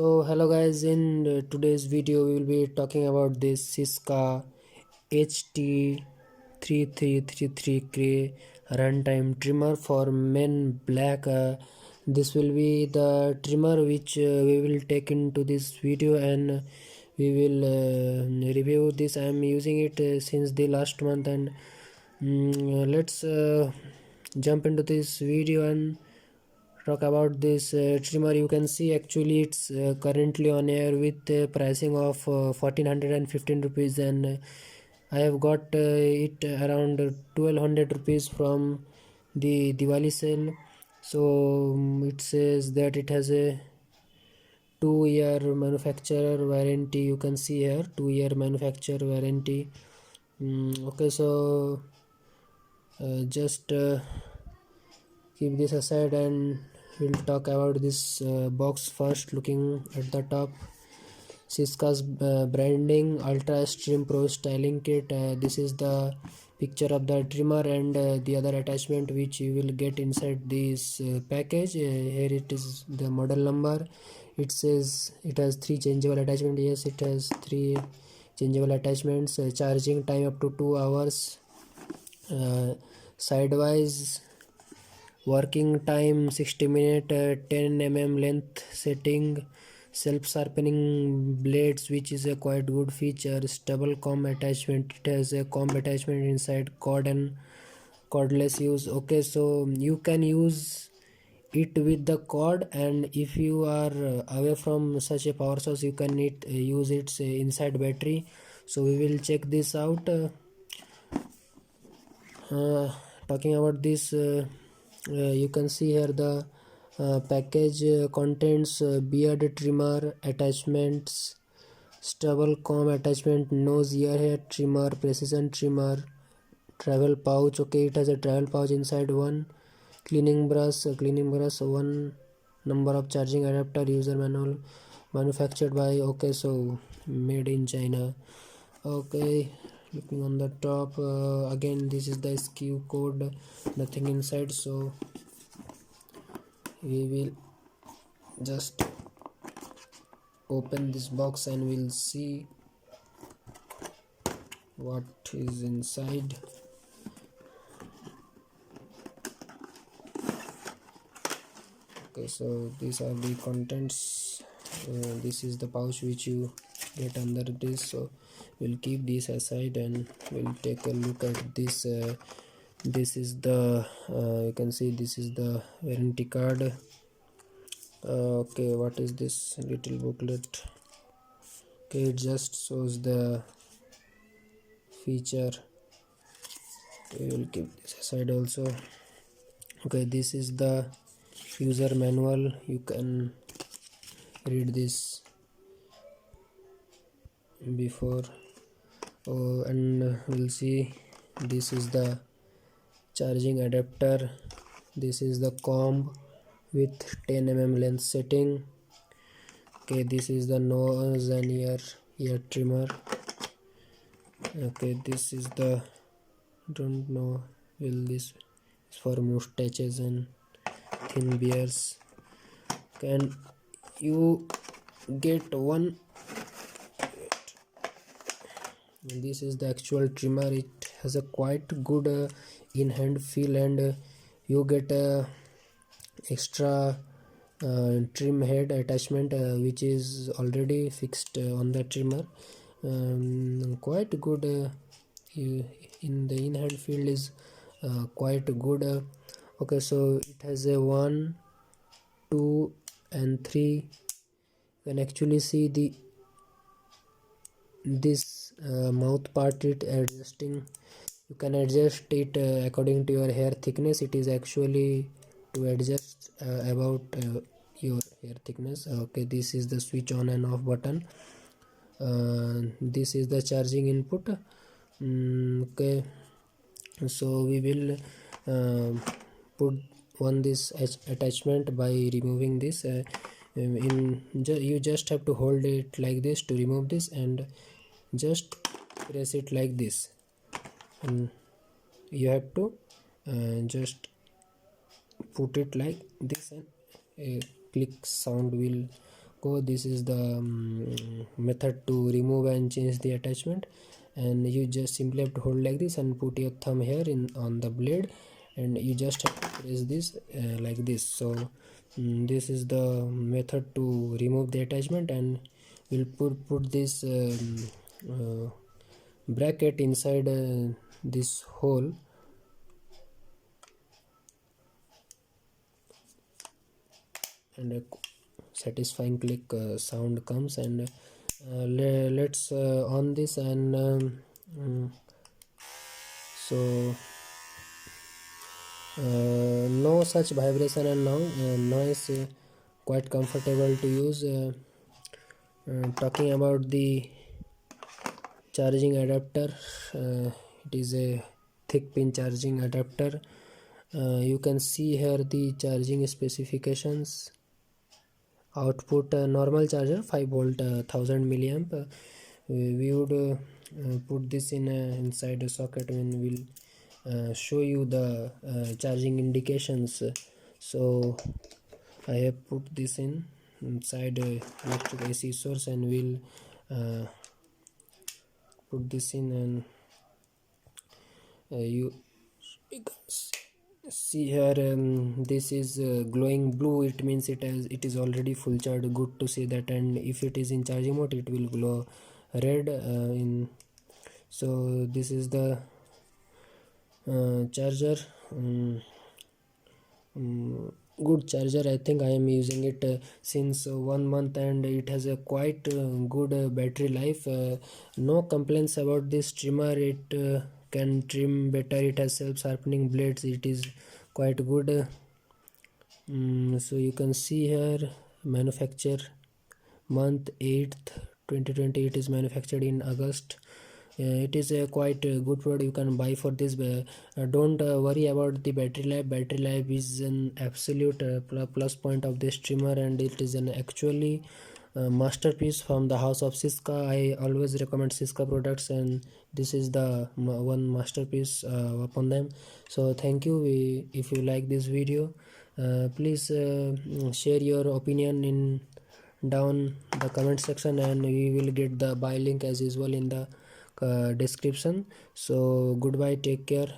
So hello guys, in today's video we will be talking about this Syska HT3333K runtime trimmer for men black. This will be the trimmer which we will take into this video, and we will review this. I am using it since the last month, and let's jump into this video and talk about this trimmer. You can see actually it's currently on air with pricing of 1415 rupees, and I have got it around 1200 rupees from the Diwali sale. So it says that it has a 2-year manufacturer warranty. You can see here 2-year manufacturer warranty. Okay, so just keep this aside and we'll talk about this box first. Looking at the top, Syska's branding Ultra Stream Pro styling kit. This is the picture of the trimmer and the other attachment which you will get inside this package. Here it is the model number. It says it has 3 changeable attachments. Yes, it has 3 changeable attachments. Charging time up to 2 hours. Sidewise working time 60 minutes, 10 mm length setting, self-sharpening blades, which is a quite good feature. Stubble comb attachment. It has a comb attachment inside, cord and cordless use. Okay, so you can use it with the cord, and if you are away from such a power source, you can use its inside battery. So we will check this out. Talking about this, you can see here the package contains beard trimmer attachments, stubble comb attachment, nose ear hair trimmer, precision trimmer, travel pouch. Okay, it has a travel pouch inside, one cleaning brush, one number of charging adapter, user manual, manufactured by. Okay, so made in China. Okay, looking on the top, again this is the SKU code, nothing inside. So we will just open this box and we'll see what is inside. Okay, so these are the contents. This is the pouch which you get under this. So we'll keep this aside and we'll take a look at this. This is the you can see this is the warranty card. Okay, what is this little booklet? Okay, it just shows the feature. We will keep this aside also. Okay, this is the user manual. You can read this before. And we'll see, this is the charging adapter, this is the comb with 10 mm length setting. Okay, this is the nose and ear trimmer. Okay, this is the, don't know, will this is for mustaches and thin beards. Okay, and you get one. This is the actual trimmer. It has a quite good in-hand feel, and you get a extra trim head attachment which is already fixed on the trimmer. Quite good. In the in-hand field is quite good. Okay, so it has a 1, 2 and 3. You can actually see this mouth part, it adjusting. You can adjust it according to your hair thickness. It is actually to adjust about your hair thickness. Okay, this is the switch on and off button. This is the charging input. Okay, so we will put this attachment by removing this. You just have to hold it like this to remove this, and just press it like this, and you have to just put it like this, and a click sound will go. This is the method to remove and change the attachment, and you just simply have to hold like this and put your thumb here in on the blade, and you just have to press this like this. So this is the method to remove the attachment, and we'll put this bracket inside this hole, and a satisfying click sound comes, and let's on this, and so no such vibration, and now is quite comfortable to use. Talking about the charging adapter, it is a thick pin charging adapter. You can see here the charging specifications. Output normal charger 5 volt 1000 milliamp. We would put this in inside a socket when we'll show you the charging indications. So I have put this in inside electric AC source, and we'll put this in, and you can see here this is glowing blue. It means it is already full charged. Good to see that. And if it is in charging mode, it will glow red in. So this is the charger. Good charger. I think I am using it since 1 month, and it has a quite good battery life. No complaints about this trimmer. It can trim better. It has self-sharpening blades. It is quite good. So you can see here manufacture month 8th 2020. It is manufactured in August. It is a quite good product you can buy for this. Don't worry about the battery life. Battery life is an absolute plus point of this trimmer, and it is an actually masterpiece from the house of Syska. I always recommend Syska products, and this is the one masterpiece upon them. So thank you. If you like this video, please share your opinion in down the comment section, and we will get the buy link as usual in the description. So goodbye, take care.